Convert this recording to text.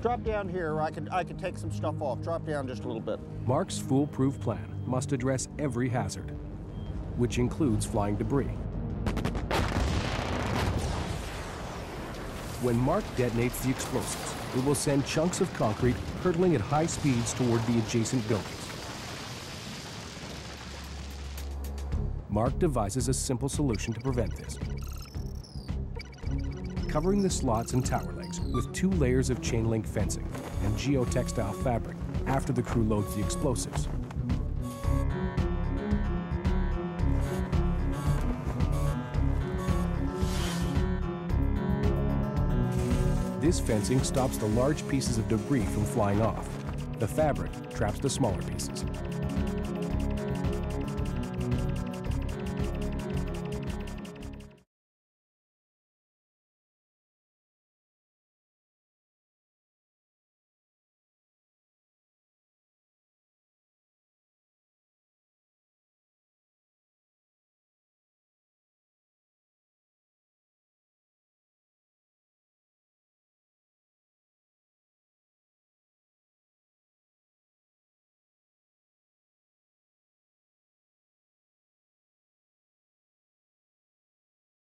Drop down here. I can take some stuff off. Drop down just a little bit. Mark's foolproof plan must address every hazard, which includes flying debris. When Mark detonates the explosives, it will send chunks of concrete hurtling at high speeds toward the adjacent buildings. Mark devises a simple solution to prevent this. Covering the slots and tower legs with 2 layers of chain link fencing and geotextile fabric after the crew loads the explosives. This fencing stops the large pieces of debris from flying off. The fabric traps the smaller pieces.